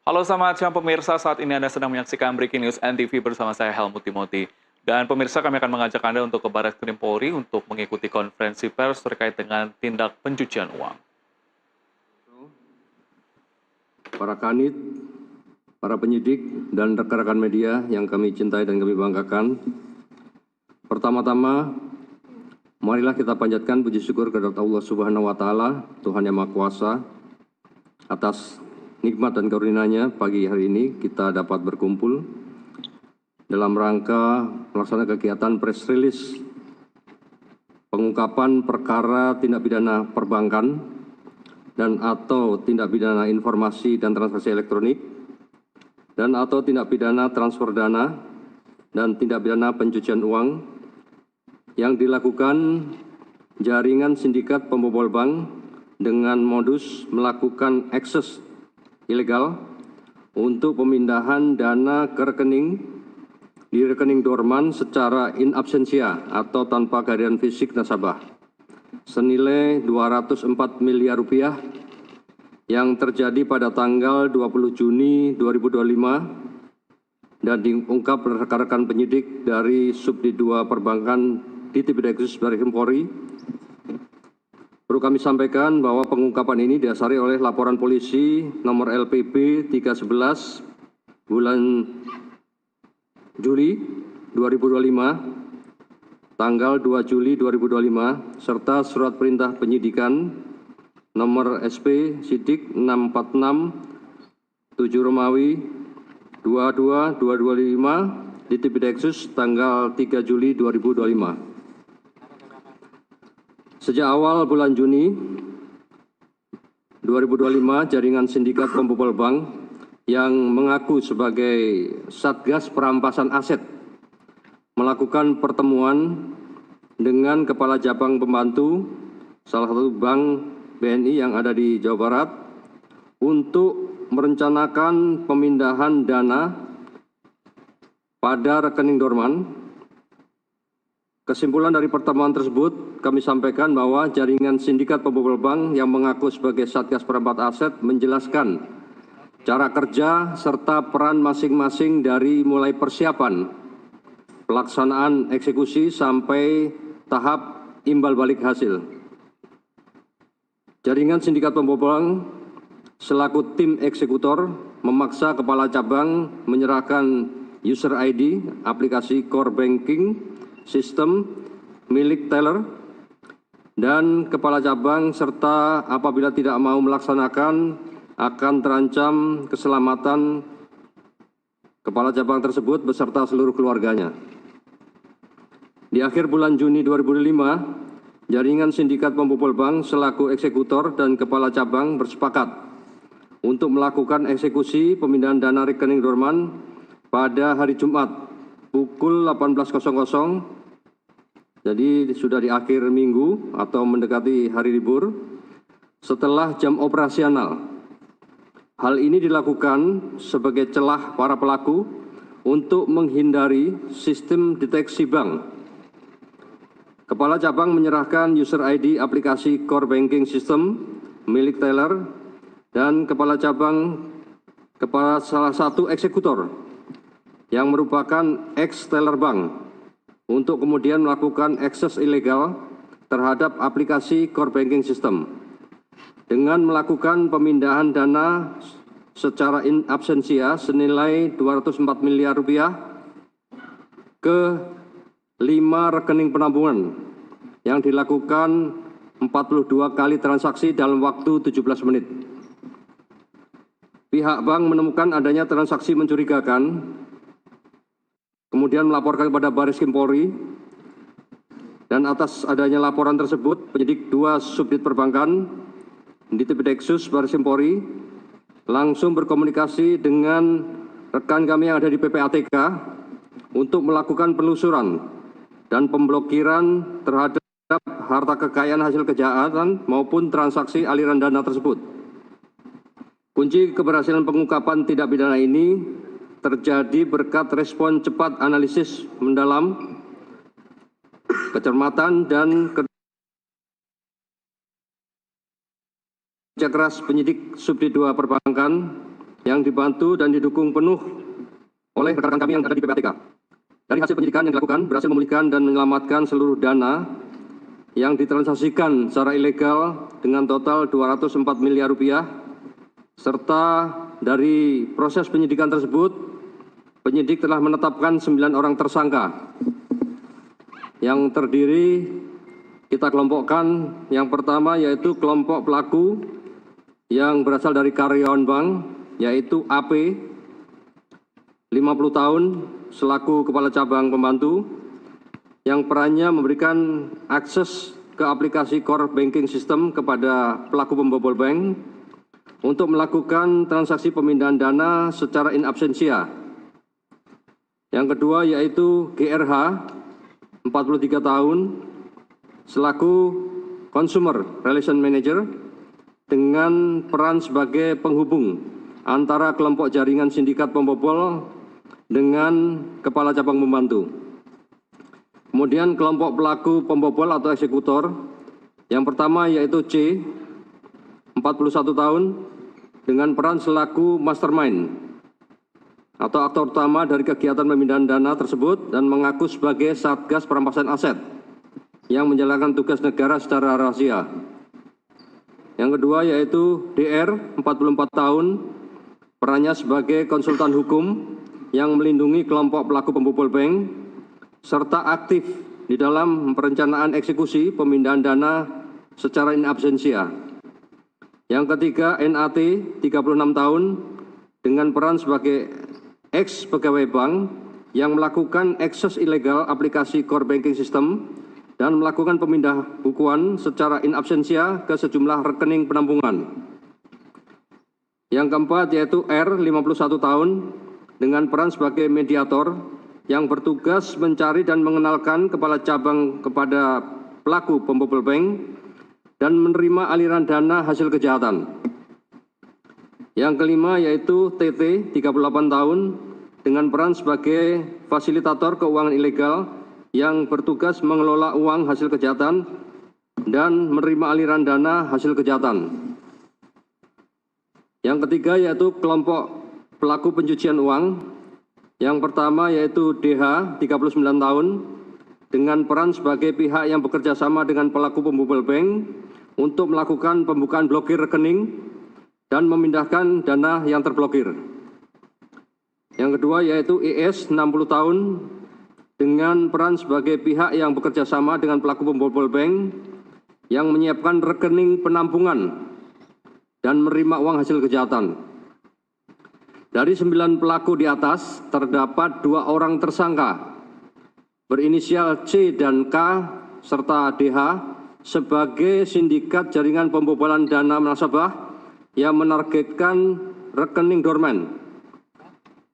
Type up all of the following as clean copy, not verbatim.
Halo selamat siang pemirsa, saat ini Anda sedang menyaksikan Breaking News NTV bersama saya Helmut Timoti. Dan pemirsa kami akan mengajak Anda untuk ke Barreskrim Polri untuk mengikuti konferensi pers terkait dengan tindak pencucian uang. Para kanit, para penyidik, dan rekan-rekan media yang kami cintai dan kami banggakan. Pertama-tama, marilah kita panjatkan puji syukur kepada Allah Subhanahu wa Ta'ala, Tuhan yang Maha Kuasa, atas nikmat dan karunia-Nya pagi hari ini kita dapat berkumpul dalam rangka melaksanakan kegiatan press release pengungkapan perkara tindak pidana perbankan dan atau tindak pidana informasi dan transaksi elektronik dan atau tindak pidana transfer dana dan tindak pidana pencucian uang yang dilakukan jaringan sindikat pembobol bank dengan modus melakukan akses ilegal untuk pemindahan dana ke rekening di rekening dorman secara in absentia atau tanpa kehadiran fisik nasabah senilai 204 miliar rupiah yang terjadi pada tanggal 20 Juni 2025 dan diungkap rekan-rekan penyidik dari Subdit 2 Perbankan di Tipideksus Barreskrim Polri. Perlu kami sampaikan bahwa pengungkapan ini didasari oleh laporan polisi nomor LPB 311 bulan Juli 2025, tanggal 2 Juli 2025, serta surat perintah penyidikan nomor SP Sidik 646 7 Romawi 22 225 di Tipideksus tanggal 3 Juli 2025. Sejak awal bulan Juni 2025, jaringan sindikat pembobol bank yang mengaku sebagai Satgas Perampasan Aset melakukan pertemuan dengan Kepala Cabang Pembantu salah satu bank BNI yang ada di Jawa Barat untuk merencanakan pemindahan dana pada rekening dorman. Kesimpulan dari pertemuan tersebut, kami sampaikan bahwa jaringan sindikat pembobol bank yang mengaku sebagai Satgas Perampasan Aset menjelaskan cara kerja serta peran masing-masing dari mulai persiapan, pelaksanaan eksekusi sampai tahap imbal balik hasil. Jaringan sindikat pembobol bank selaku tim eksekutor memaksa kepala cabang menyerahkan user ID aplikasi core banking sistem milik teller dan kepala cabang serta apabila tidak mau melaksanakan akan terancam keselamatan kepala cabang tersebut beserta seluruh keluarganya. Di akhir bulan Juni 2005, jaringan sindikat pembobol bank selaku eksekutor dan kepala cabang bersepakat untuk melakukan eksekusi pemindahan dana rekening dorman pada hari Jumat pukul 18.00, jadi sudah di akhir minggu atau mendekati hari libur, setelah jam operasional. Hal ini dilakukan sebagai celah para pelaku untuk menghindari sistem deteksi bank. Kepala cabang menyerahkan user ID aplikasi core banking system milik teller dan kepala cabang kepada salah satu eksekutor yang merupakan ex-teller bank untuk kemudian melakukan akses ilegal terhadap aplikasi core banking system dengan melakukan pemindahan dana secara in absentia senilai 204 miliar rupiah ke 5 rekening penampungan yang dilakukan 42 kali transaksi dalam waktu 17 menit. Pihak bank menemukan adanya transaksi mencurigakan, kemudian melaporkan kepada Barreskrim Polri, dan atas adanya laporan tersebut, penyidik 2 Subdit Perbankan di Tipideksus Barreskrim Polri langsung berkomunikasi dengan rekan kami yang ada di PPATK untuk melakukan penelusuran dan pemblokiran terhadap harta kekayaan hasil kejahatan maupun transaksi aliran dana tersebut. Kunci keberhasilan pengungkapan tindak pidana ini terjadi berkat respon cepat analisis mendalam, kecermatan, dan kerja keras penyidik Subdit 2 Perbankan yang dibantu dan didukung penuh oleh rekan-rekan kami yang ada di PPATK. Dari hasil penyidikan yang dilakukan, berhasil memulihkan dan menyelamatkan seluruh dana yang ditransaksikan secara ilegal dengan total 204 miliar rupiah, serta dari proses penyidikan tersebut, penyidik telah menetapkan 9 orang tersangka yang terdiri kita kelompokkan. Yang pertama yaitu kelompok pelaku yang berasal dari karyawan bank, yaitu AP, 50 tahun, selaku kepala cabang pembantu, yang perannya memberikan akses ke aplikasi core banking system kepada pelaku pembobol bank untuk melakukan transaksi pemindahan dana secara in absentia. Yang kedua yaitu GRH, 43 tahun, selaku Consumer Relation Manager dengan peran sebagai penghubung antara kelompok jaringan sindikat pembobol dengan kepala cabang pembantu. Kemudian kelompok pelaku pembobol atau eksekutor, yang pertama yaitu C, 41 tahun, dengan peran selaku mastermind atau aktor utama dari kegiatan pemindahan dana tersebut dan mengaku sebagai Satgas Perampasan Aset yang menjalankan tugas negara secara rahasia. Yang kedua yaitu DR, 44 tahun, perannya sebagai konsultan hukum yang melindungi kelompok pelaku pembobol bank, serta aktif di dalam perencanaan eksekusi pemindahan dana secara in absentia. Yang ketiga NAT, 36 tahun, dengan peran sebagai ex-pegawai bank yang melakukan akses ilegal aplikasi core banking system dan melakukan pemindahan secara in absentia ke sejumlah rekening penampungan. Yang keempat yaitu R, 51 tahun, dengan peran sebagai mediator yang bertugas mencari dan mengenalkan kepala cabang kepada pelaku pembobol bank dan menerima aliran dana hasil kejahatan. Yang kelima yaitu TT, 38 tahun, dengan peran sebagai fasilitator keuangan ilegal yang bertugas mengelola uang hasil kejahatan dan menerima aliran dana hasil kejahatan. Yang ketiga yaitu kelompok pelaku pencucian uang. Yang pertama yaitu DH, 39 tahun, dengan peran sebagai pihak yang bekerja sama dengan pelaku pembobol bank untuk melakukan pembukaan blokir rekening dan memindahkan dana yang terblokir. Yang kedua yaitu ES, 60 tahun, dengan peran sebagai pihak yang bekerja sama dengan pelaku pembobol bank yang menyiapkan rekening penampungan dan menerima uang hasil kejahatan. Dari 9 pelaku di atas, terdapat 2 orang tersangka berinisial C dan K serta DH sebagai sindikat jaringan pembobolan dana nasabah yang menargetkan rekening dorman,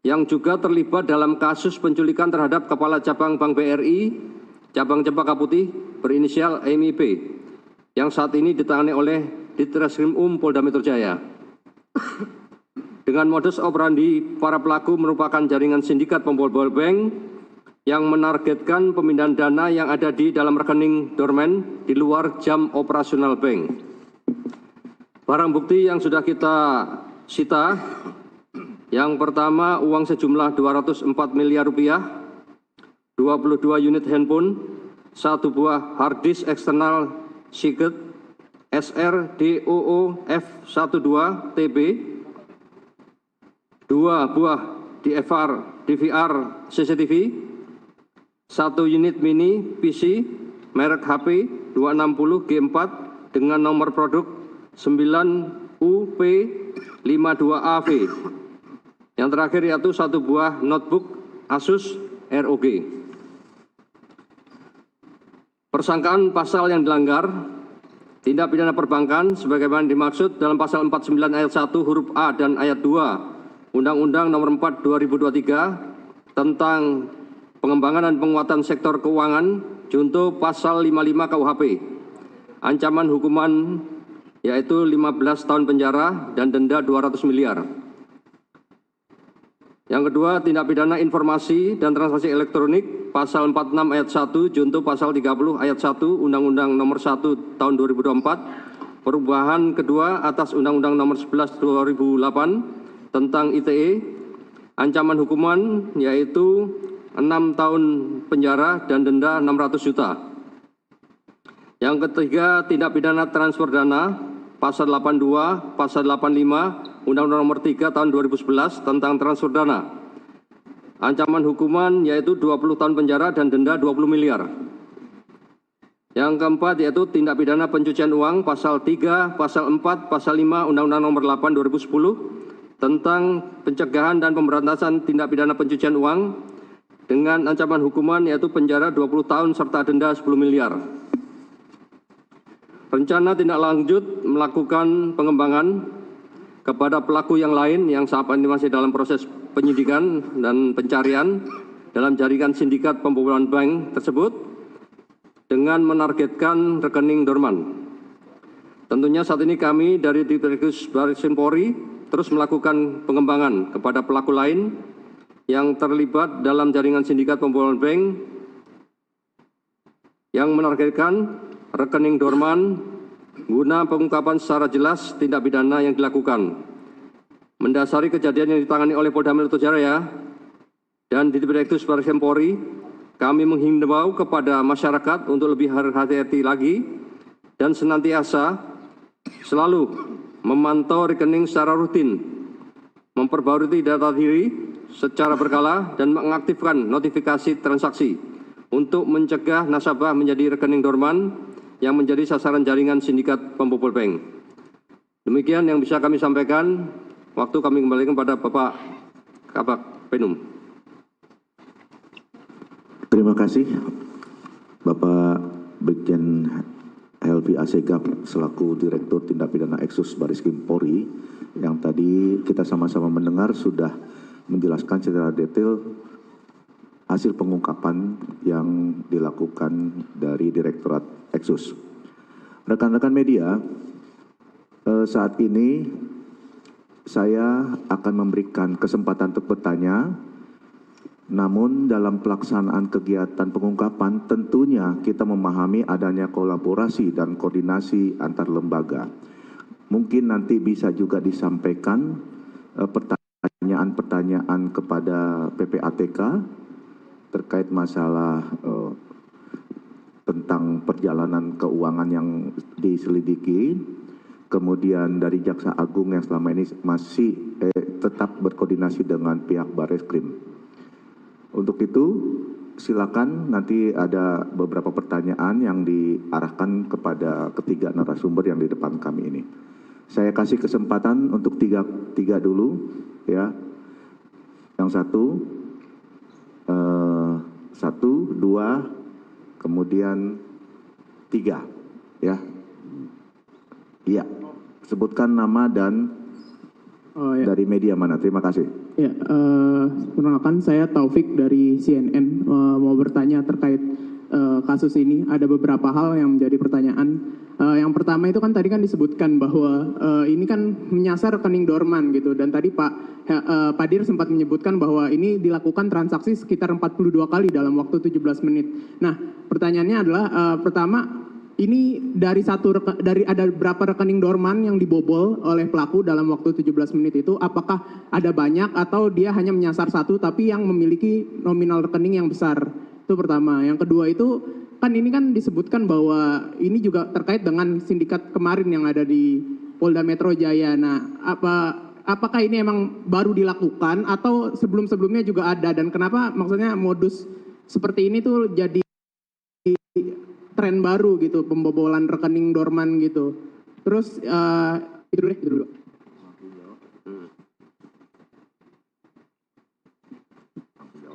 yang juga terlibat dalam kasus penculikan terhadap Kepala Cabang Bank BRI, Cabang Cempaka Putih, berinisial MIP, yang saat ini ditangani oleh Ditreskrim Polda Metro Jaya. Dengan modus operandi, para pelaku merupakan jaringan sindikat pembobol bank yang menargetkan pemindahan dana yang ada di dalam rekening dorman di luar jam operasional bank. Barang bukti yang sudah kita sita, yang pertama uang sejumlah 204 miliar rupiah, 22 unit handphone, 1 buah hard disk eksternal Seagate SR-DOOF12TB, 2 buah DVR CCTV, 1 unit mini PC merek HP 260 G4 dengan nomor produk 9UP52AV. Yang terakhir yaitu 1 buah notebook Asus ROG. Persangkaan pasal yang dilanggar, tindak pidana perbankan sebagaimana dimaksud dalam pasal 49 ayat 1 huruf A dan ayat 2 Undang-Undang Nomor 4 2023 tentang pengembangan dan penguatan sektor keuangan junto pasal 55 KUHP. Ancaman hukuman yaitu 15 tahun penjara dan denda 200 miliar. Yang kedua, tindak pidana informasi dan transaksi elektronik pasal 46 ayat 1 junto pasal 30 ayat 1 Undang-Undang Nomor 1 tahun 2024, perubahan kedua atas Undang-Undang Nomor 11 2008 tentang ITE, ancaman hukuman yaitu 6 tahun penjara dan denda 600 juta. Yang ketiga, tindak pidana transfer dana, pasal 82, pasal 85, Undang-Undang Nomor 3 tahun 2011 tentang transfer dana. Ancaman hukuman yaitu 20 tahun penjara dan denda 20 miliar. Yang keempat yaitu tindak pidana pencucian uang, pasal 3, pasal 4, pasal 5, Undang-Undang Nomor 8 2010 tentang pencegahan dan pemberantasan tindak pidana pencucian uang dengan ancaman hukuman yaitu penjara 20 tahun serta denda 10 miliar. Rencana tindak lanjut melakukan pengembangan kepada pelaku yang lain yang saat ini masih dalam proses penyidikan dan pencarian dalam jaringan sindikat pembobolan bank tersebut dengan menargetkan rekening dorman. Tentunya saat ini kami dari Direktorat Baris Krim Polri terus melakukan pengembangan kepada pelaku lain yang terlibat dalam jaringan sindikat pembobolan bank yang menargetkan rekening dorman guna pengungkapan secara jelas tindak pidana yang dilakukan. Mendasari kejadian yang ditangani oleh Polda Metro Jaya dan Direktorat Baris Krim Polri, kami menghimbau kepada masyarakat untuk lebih hati-hati lagi dan senantiasa selalu memantau rekening secara rutin, memperbarui data diri secara berkala dan mengaktifkan notifikasi transaksi untuk mencegah nasabah menjadi rekening dorman yang menjadi sasaran jaringan sindikat pembobol bank. Demikian yang bisa kami sampaikan. Waktu kami kembalikan kepada Bapak Kabak Penum. Terima kasih Bapak Brigjen Helvi Asegaf selaku Direktur Tindak Pidana Eksus Baris Krim Polri yang tadi kita sama-sama mendengar sudah menjelaskan secara detail hasil pengungkapan yang dilakukan dari Direktorat Eksus. Rekan-rekan media, saat ini saya akan memberikan kesempatan untuk bertanya. Namun dalam pelaksanaan kegiatan pengungkapan tentunya kita memahami adanya kolaborasi dan koordinasi antar lembaga. Mungkin nanti bisa juga disampaikan pertanyaan-pertanyaan kepada PPATK terkait masalah tentang perjalanan keuangan yang diselidiki. Kemudian dari Jaksa Agung yang selama ini masih tetap berkoordinasi dengan pihak Bareskrim. Untuk itu silakan, nanti ada beberapa pertanyaan yang diarahkan kepada ketiga narasumber yang di depan kami ini. Saya kasih kesempatan untuk tiga dulu ya. Yang satu, dua, kemudian tiga ya. Iya, sebutkan nama dan dari media mana. Terima kasih. Ya, perkenalkan saya Taufik dari CNN, mau bertanya terkait kasus ini. Ada beberapa hal yang menjadi pertanyaan. Yang pertama itu kan tadi kan disebutkan bahwa ini kan menyasar rekening dorman gitu, dan tadi Pak Dir sempat menyebutkan bahwa ini dilakukan transaksi sekitar 42 kali dalam waktu 17 menit. Nah, pertanyaannya adalah pertama, ini dari ada berapa rekening dorman yang dibobol oleh pelaku dalam waktu 17 menit itu, apakah ada banyak atau dia hanya menyasar satu tapi yang memiliki nominal rekening yang besar? Itu pertama. Yang kedua itu kan ini kan disebutkan bahwa ini juga terkait dengan sindikat kemarin yang ada di Polda Metro Jaya. Nah, apakah ini emang baru dilakukan atau sebelum-sebelumnya juga ada, dan kenapa maksudnya modus seperti ini tuh jadi tren baru gitu, pembobolan rekening dorman gitu. Terus itu dulu.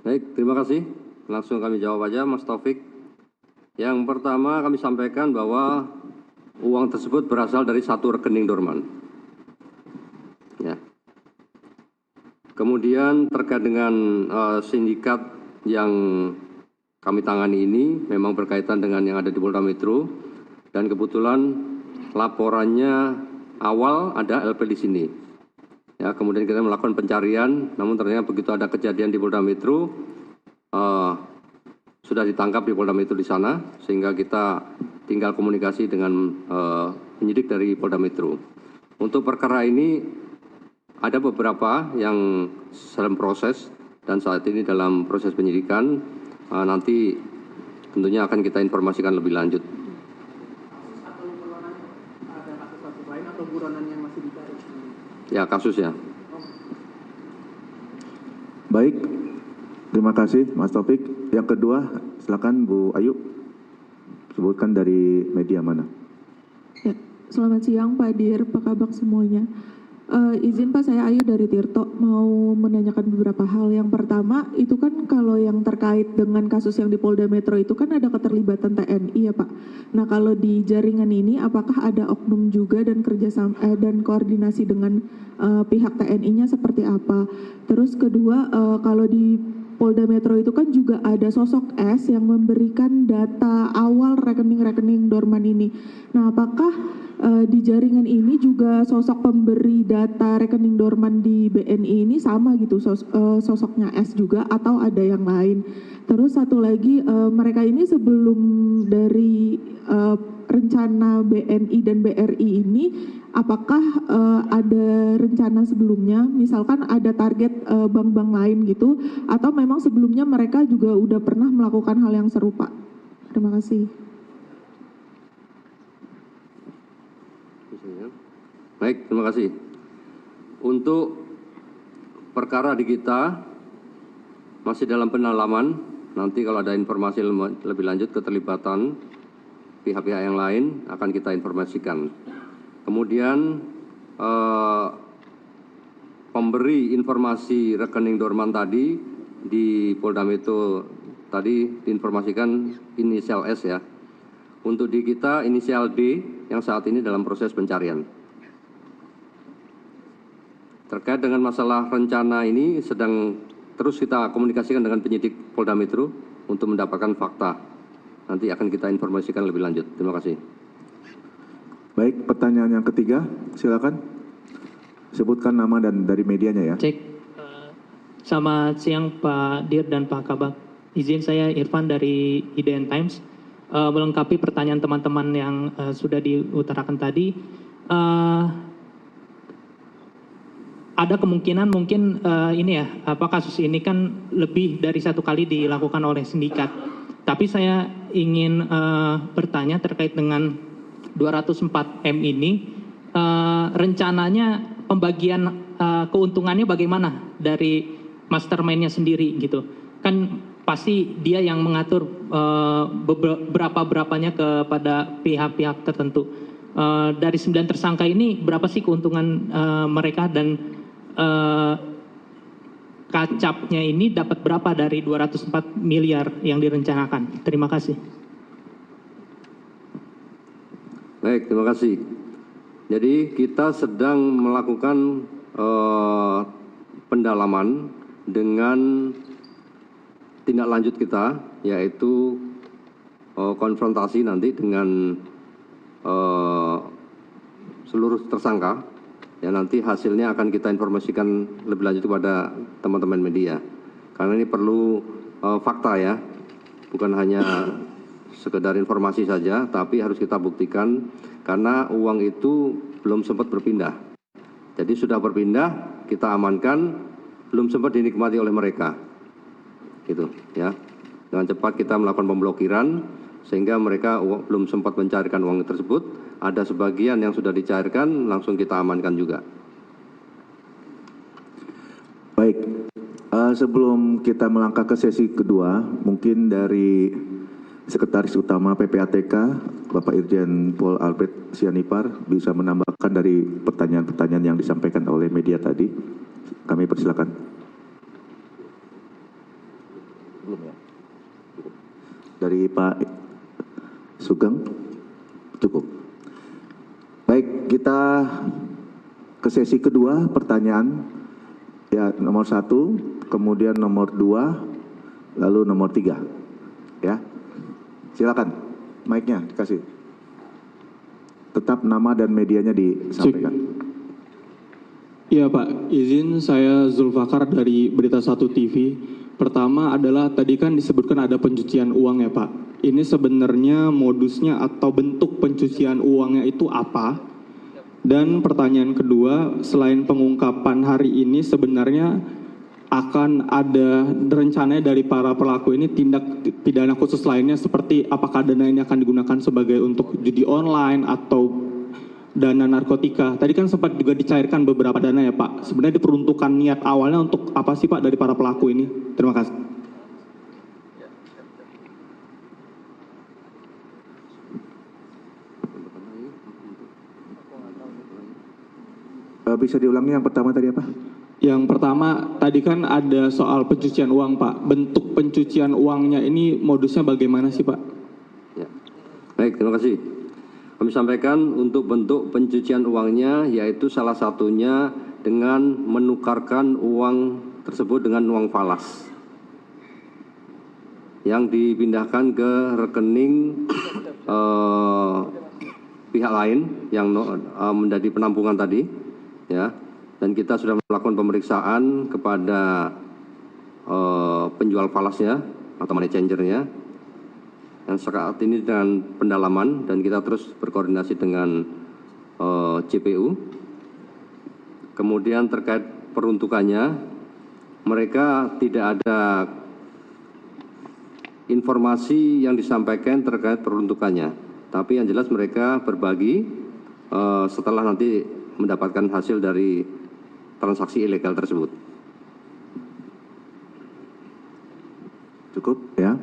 Baik, terima kasih. Langsung kami jawab aja, Mas Taufik. Yang pertama kami sampaikan bahwa uang tersebut berasal dari satu rekening dorman. Ya. Kemudian terkait dengan sindikat yang kami tangani ini memang berkaitan dengan yang ada di Polda Metro, dan kebetulan laporannya awal ada LP di sini. Ya, kemudian kita melakukan pencarian, namun ternyata begitu ada kejadian di Polda Metro, sudah ditangkap di Polda Metro di sana, sehingga kita tinggal komunikasi dengan penyidik dari Polda Metro. Untuk perkara ini ada beberapa yang dalam proses dan saat ini dalam proses penyidikan. Nanti tentunya akan kita informasikan lebih lanjut. Ada kasus-kasus lain atau buronan yang masih dicari? Ya, kasus ya. Baik, terima kasih Mas Taufik. Yang kedua, silakan Bu Ayu, sebutkan dari media mana. Ya, selamat siang Pak Dir, Pak Kabak semuanya. Izin Pak, saya Ayu dari Tirto, mau menanyakan beberapa hal. Yang pertama, itu kan kalau yang terkait dengan kasus yang di Polda Metro itu kan ada keterlibatan TNI ya Pak. Nah kalau di jaringan ini apakah ada oknum juga dan kerjasama dan koordinasi dengan pihak TNI-nya seperti apa? Terus kedua, kalau di Polda Metro itu kan juga ada sosok S yang memberikan data awal rekening-rekening dorman ini. Nah apakah di jaringan ini juga sosok pemberi data rekening dorman di BNI ini sama gitu sosoknya S juga atau ada yang lain? Terus satu lagi, mereka ini sebelum dari rencana BNI dan BRI ini, apakah ada rencana sebelumnya, misalkan ada target bank-bank lain gitu, atau memang sebelumnya mereka juga udah pernah melakukan hal yang serupa? Terima kasih. Baik, terima kasih. Untuk perkara di kita masih dalam pendalaman. Nanti kalau ada informasi lebih lanjut keterlibatan pihak-pihak yang lain akan kita informasikan. Kemudian pemberi informasi rekening dorman tadi di Polda Metro tadi diinformasikan inisial S ya. Untuk di kita inisial D yang saat ini dalam proses pencarian. Terkait dengan masalah rencana ini sedang terus kita komunikasikan dengan penyidik Polda Metro untuk mendapatkan fakta. Nanti akan kita informasikan lebih lanjut. Terima kasih. Baik, pertanyaan yang ketiga, silakan. Sebutkan nama dan dari medianya ya. Cek. Selamat siang Pak Dir dan Pak Kabak. Izin saya Irfan dari IDN Times. Melengkapi pertanyaan teman-teman yang sudah diutarakan tadi. Ada kemungkinan mungkin ini ya, kasus ini kan lebih dari satu kali dilakukan oleh sindikat. Tapi saya ingin bertanya terkait dengan 204M ini, rencananya pembagian keuntungannya bagaimana dari mastermind-nya sendiri gitu. Kan pasti dia yang mengatur berapanya kepada pihak-pihak tertentu. Dari 9 tersangka ini berapa sih keuntungan mereka dan kacapnya ini dapat berapa dari 204 miliar yang direncanakan? Terima kasih. Baik, terima kasih. Jadi kita sedang melakukan pendalaman dengan tindak lanjut kita, yaitu konfrontasi nanti dengan seluruh tersangka. Ya nanti hasilnya akan kita informasikan lebih lanjut kepada teman-teman media. Karena ini perlu fakta ya, bukan hanya sekedar informasi saja, tapi harus kita buktikan karena uang itu belum sempat berpindah. Jadi sudah berpindah, kita amankan, belum sempat dinikmati oleh mereka. Gitu ya. Dengan cepat kita melakukan pemblokiran sehingga mereka belum sempat mencairkan uang tersebut. Ada sebagian yang sudah dicairkan, langsung kita amankan juga. Baik, sebelum kita melangkah ke sesi kedua, mungkin dari Sekretaris Utama PPATK, Bapak Irjen Pol Albert Sianipar, bisa menambahkan dari pertanyaan-pertanyaan yang disampaikan oleh media tadi. Kami persilakan. Belum ya? Dari Pak Sugeng, cukup. Baik, kita ke sesi kedua, pertanyaan ya nomor 1, kemudian nomor 2, lalu nomor 3. Ya, silakan, mic-nya dikasih. Tetap nama dan medianya disampaikan. Iya Pak, izin saya Zulfakar dari Berita 1 TV. Pertama adalah tadi kan disebutkan ada pencucian uang ya Pak. Ini sebenarnya modusnya atau bentuk pencucian uangnya itu apa? Dan pertanyaan kedua, selain pengungkapan hari ini sebenarnya akan ada rencananya dari para pelaku ini tindak pidana khusus lainnya seperti apakah dana ini akan digunakan sebagai untuk judi online atau dana narkotika. Tadi kan sempat juga dicairkan beberapa dana ya Pak. Sebenarnya diperuntukkan niat awalnya untuk apa sih Pak dari para pelaku ini? Terima kasih. Bisa diulangi yang pertama tadi apa? Yang pertama, tadi kan ada soal pencucian uang Pak. Bentuk pencucian uangnya ini modusnya bagaimana sih Pak? Ya. Baik, terima kasih. Kami sampaikan untuk bentuk pencucian uangnya yaitu salah satunya dengan menukarkan uang tersebut dengan uang falas yang dipindahkan ke rekening pihak lain yang menjadi penampungan tadi, ya. Dan kita sudah melakukan pemeriksaan kepada penjual falasnya atau money changernya yang saat ini dengan pendalaman, dan kita terus berkoordinasi dengan JPU. Kemudian terkait peruntukannya, mereka tidak ada informasi yang disampaikan terkait peruntukannya, tapi yang jelas mereka berbagi setelah nanti mendapatkan hasil dari transaksi ilegal tersebut. Cukup ya.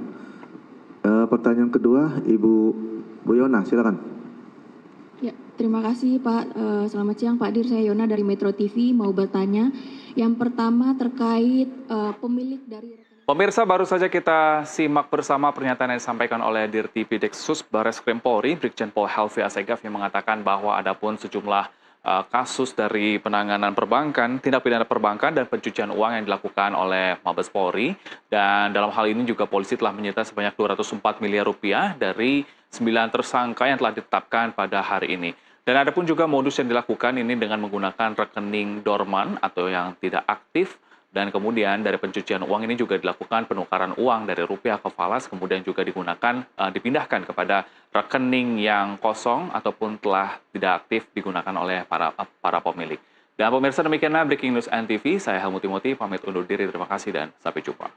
Pertanyaan kedua, Ibu Bu Yona, silakan. Ya, terima kasih Pak. Selamat siang Pak Dir, saya Yona dari Metro TV mau bertanya. Yang pertama terkait pemilik dari Pemirsa, baru saja kita simak bersama pernyataan yang disampaikan oleh Dirtipidum Barreskrim Polri, Brigjen Pol Helvi Assegaf, yang mengatakan bahwa adapun sejumlah kasus dari penanganan perbankan, tindak pidana perbankan dan pencucian uang yang dilakukan oleh Mabes Polri. Dan dalam hal ini juga polisi telah menyita sebanyak 204 miliar rupiah dari 9 tersangka yang telah ditetapkan pada hari ini. Dan ada pun juga modus yang dilakukan ini dengan menggunakan rekening dorman atau yang tidak aktif. Dan kemudian dari pencucian uang ini juga dilakukan penukaran uang dari rupiah ke falas, kemudian juga dipindahkan kepada rekening yang kosong ataupun telah tidak aktif digunakan oleh para pemilik. Dan pemirsa, demikianlah Breaking News NTV, saya Helmut Timothy, pamit undur diri, terima kasih dan sampai jumpa.